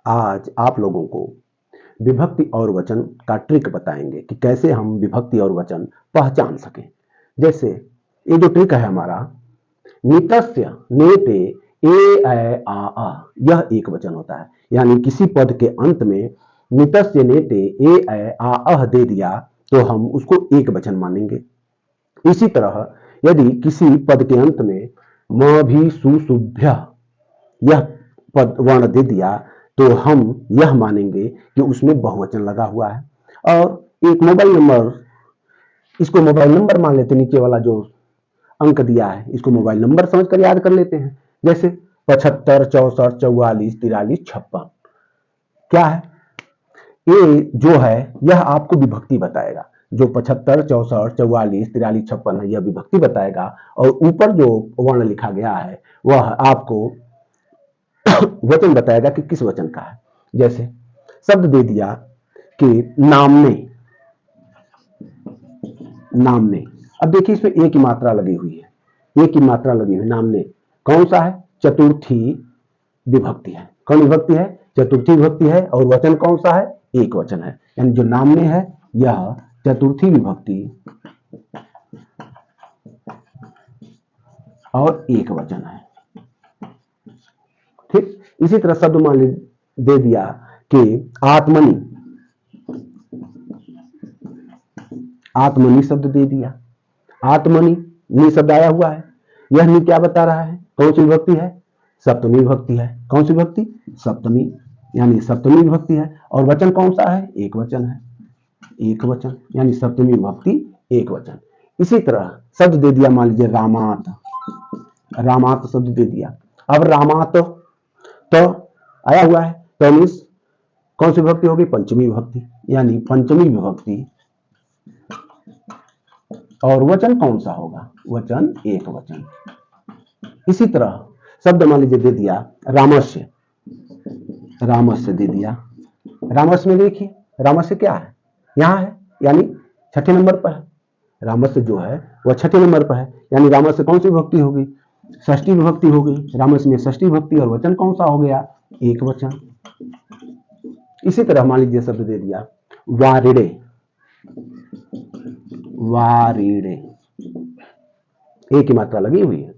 आज आप लोगों को विभक्ति और वचन का ट्रिक बताएंगे कि कैसे हम विभक्ति और वचन पहचान सकें। जैसे ये जो ट्रिक है हमारा, नितस्य नेते ए ऐ आ, यह एक वचन होता है। यानी किसी पद के अंत में नितस्य नेते ए ऐ आ दे दिया तो हम उसको एक वचन मानेंगे। इसी तरह यदि किसी पद के अंत में म भी सुशुभ्य यह पद वर्ण दे दिया तो हम यह मानेंगे कि उसमें बहुवचन लगा हुआ है। और एक मोबाइल नंबर, इसको मोबाइल नंबर मान लेते, नीचे वाला जो अंक दिया है इसको मोबाइल नंबर समझकर याद कर लेते हैं। जैसे 75 64 44 43 56, क्या है ये जो है यह आपको विभक्ति बताएगा। जो 75 64 44 43 56 है यह विभक्ति बताएगा, और ऊपर जो वर्ण लिखा गया है वह आपको वचन बताएगा कि किस वचन का है। जैसे शब्द दे दिया कि नामने, नामने। अब देखिए इसमें एक ही मात्रा लगी हुई है, एक ही मात्रा लगी हुई नामने। कौन सा है? चतुर्थी विभक्ति है। कौन विभक्ति है? चतुर्थी विभक्ति है। और वचन कौन सा है? एक वचन है। यानी जो नामने है यह चतुर्थी विभक्ति और एक वचन है। ठीक, इसी तरह शब्द मान दे दिया कि आत्मनि, आत्मनि शब्द दे दिया। आत्मनि नी शब्द आया हुआ है, यह नी क्या बता रहा है? कौन सी विभक्ति है? सप्तमी विभक्ति है। कौन सी विभक्ति? सप्तमी, यानी सप्तमी विभक्ति है। और वचन कौन सा है? एक वचन है, एक वचन, यानी सप्तमी विभक्ति एक वचन। इसी तरह शब्द दे दिया, मान लीजिए रामात, रामात शब्द दे दिया। अब रामात तो आया हुआ है, तो कौन सी विभक्ति होगी? पंचमी विभक्ति, यानी पंचमी विभक्ति। और वचन कौन सा होगा? वचन एक वचन। इसी तरह शब्द मान लीजिए दे दिया रामस्य, रामस्य दे दिया। रामस्य में देखिए रामस्य क्या है? यहां है, यानी छठे नंबर पर है। रामस्य जो है वह छठे नंबर पर है, यानी रामस्य कौन सी विभक्ति होगी? षष्ठी विभक्ति होगी। रामस्य में षष्ठी विभक्ति, और वचन कौन सा हो गया? एक वचन। इसी तरह मान लीजिए शब्द दे दिया वारिड़े, वारिड़े, एक ही मात्रा लगी हुई है,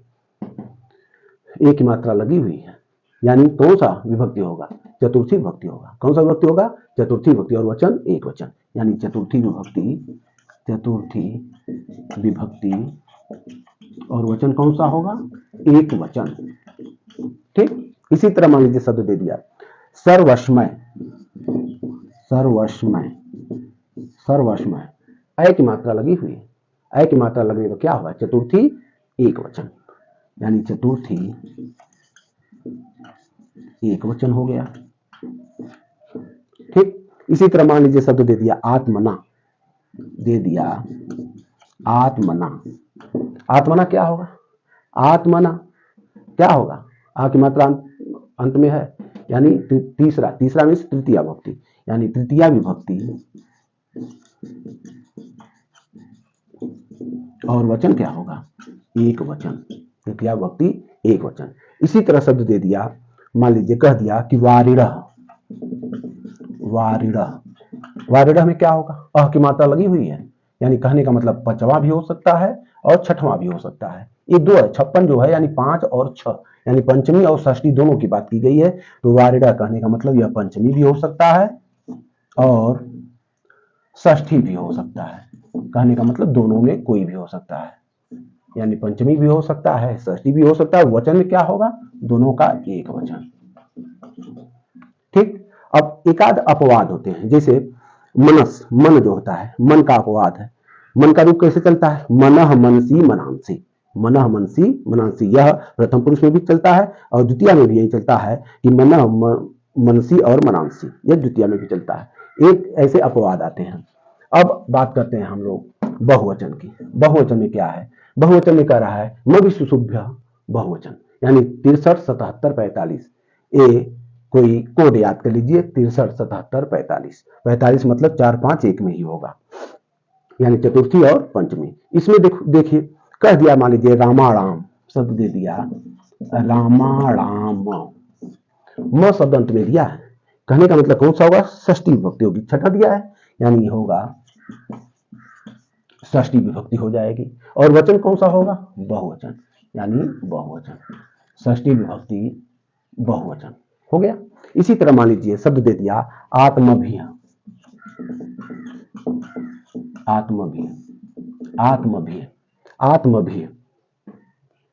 एक ही मात्रा लगी हुई है, यानी कौन सा विभक्ति होगा? चतुर्थी विभक्ति होगा। कौन सा विभक्ति होगा? चतुर्थी विभक्ति, और वचन एक वचन, यानी चतुर्थी विभक्ति, चतुर्थी विभक्ति, और वचन कौन सा होगा? एक वचन। ठीक, इसी तरह मान लीजिए शब्द दे दिया सर्वस्मय, सर्वस्मय, सर्वस्मय, ऐ की मात्रा लगी हुई है। ऐ की मात्रा लगने तो क्या होगा? चतुर्थी एक वचन, यानी चतुर्थी एक वचन हो गया। ठीक, इसी तरह मान लीजिए शब्द दे दिया आत्मना, दे दिया आत्मना। आत्मना क्या होगा? आत्मना क्या होगा? आ की मात्रा अंत में है, यानी तीसरा, तीसरा मीन्स तृतीया विभक्ति, यानी तृतीया विभक्ति, और वचन क्या होगा? एक वचन, तृतीया विभक्ति एक वचन। इसी तरह शब्द दे दिया, मान लीजिए कह दिया कि वारिड़ह, वारिड़ह, वारिड़ह में क्या होगा? अह की मात्रा लगी हुई है, यानी कहने का मतलब पांचवा भी हो सकता है और छठवां भी हो सकता है। ये दो है, 56 जो है यानी 5 और 6, यानी पंचमी और षष्ठी दोनों की बात की गई है। तो वारिड़ा कहने का मतलब यह पंचमी भी हो सकता है और षष्ठी भी हो सकता है। कहने का मतलब दोनों में कोई भी हो सकता है, यानी पंचमी भी हो सकता है, षष्ठी भी हो सकता है। वचन में क्या होगा? दोनों का एक वचन। ठीक, अब एकाध अपवाद होते हैं, जैसे मनस, मन जो होता है, मन का अपवाद है। मन का रूप कैसे चलता है? मनः मनसी मनांसी, मनः मनसी मनांसी, यह प्रथम पुरुष में भी चलता है और द्वितीय में भी यही चलता है कि मनः मनसी और मनांसी, यह द्वितीय में भी चलता है। एक ऐसे अपवाद आते हैं। अब बात करते हैं हम लोग बहुवचन की। बहुवचन में क्या है? बहुवचन में कह रहा है मभि सुशुभ्य बहुवचन, यानी 63 77 45। ए कोई कोड याद कर लीजिए, 63 77 45। 45 मतलब 4 5 1 में ही होगा, यानी चतुर्थी और पंचमी। इसमें देखिए कह दिया, मान लीजिए रामाराम शब्द दे दिया, रामाराम, म शब्द अंत में दिया है, कहने का मतलब कौन सा होगा, षष्ठी विभक्ति होगी, छठा दिया है यानी होगा षष्ठी विभक्ति हो जाएगी। और वचन कौन सा होगा, बहुवचन, यानी बहुवचन, षष्ठी विभक्ति बहुवचन हो गया। इसी तरह मान लीजिए शब्द दे दिया आत्मभीय, आत्मभीय, आत्मभीय, आत्मभीय,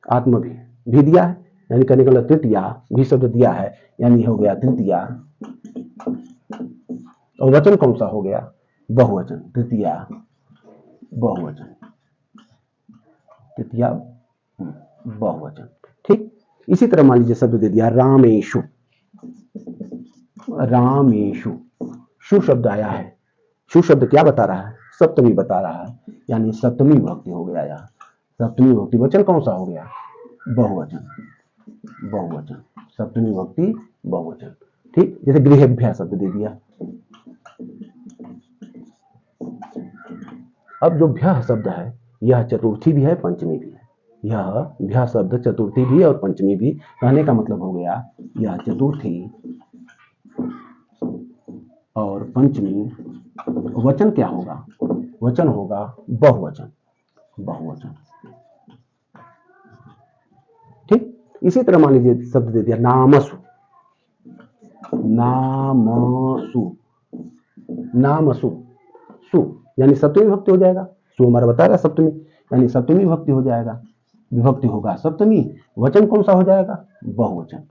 आत्मभीय भी दिया है, यानी कहने का मतलब तृतीया भी शब्द दिया है, यानी हो गया तृतीया। और वचन कौन सा हो गया, बहुवचन, तृतीया बहुवचन, तृतीया बहुवचन। ठीक, इसी तरह मान लीजिए शब्द दे दिया रामेशु, रामेशु, शु शब्द आया है, शु शब्द क्या बता रहा है, सप्तमी बता रहा है, यानी सप्तमी विभक्ति हो गया यहाँ, सप्तमी विभक्ति। वचन कौन सा हो गया, बहुवचन, बहुवचन, सप्तमी विभक्ति बहुवचन। ठीक, जैसे गृहेभ्यः शब्द दे दिया। अब जो भ्यः शब्द है यह चतुर्थी भी है पंचमी भी है, यह भ्यः शब्द चतुर्थी भी और पंचमी भी, कहने का मतलब हो गया यह चतुर्थी और पंचमी। वचन क्या होगा, वचन होगा बहुवचन, बहुवचन। ठीक, इसी तरह मान लीजिए शब्द दे दिया नामसु, नामसु, नामसु, सु यानी सप्तमी विभक्ति हो जाएगा, सु हमारा बता रहा सप्तमी, यानी सप्तमी विभक्ति हो जाएगा, विभक्ति होगा सप्तमी। वचन कौन सा हो जाएगा, बहुवचन,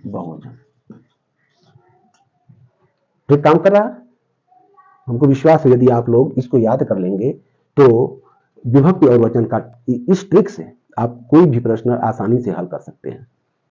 बहुवचन। ठीक काम कर रहा है, हमको विश्वास है यदि आप लोग इसको याद कर लेंगे तो विभक्ति और वचन का इस ट्रिक से आप कोई भी प्रश्न आसानी से हल कर सकते हैं।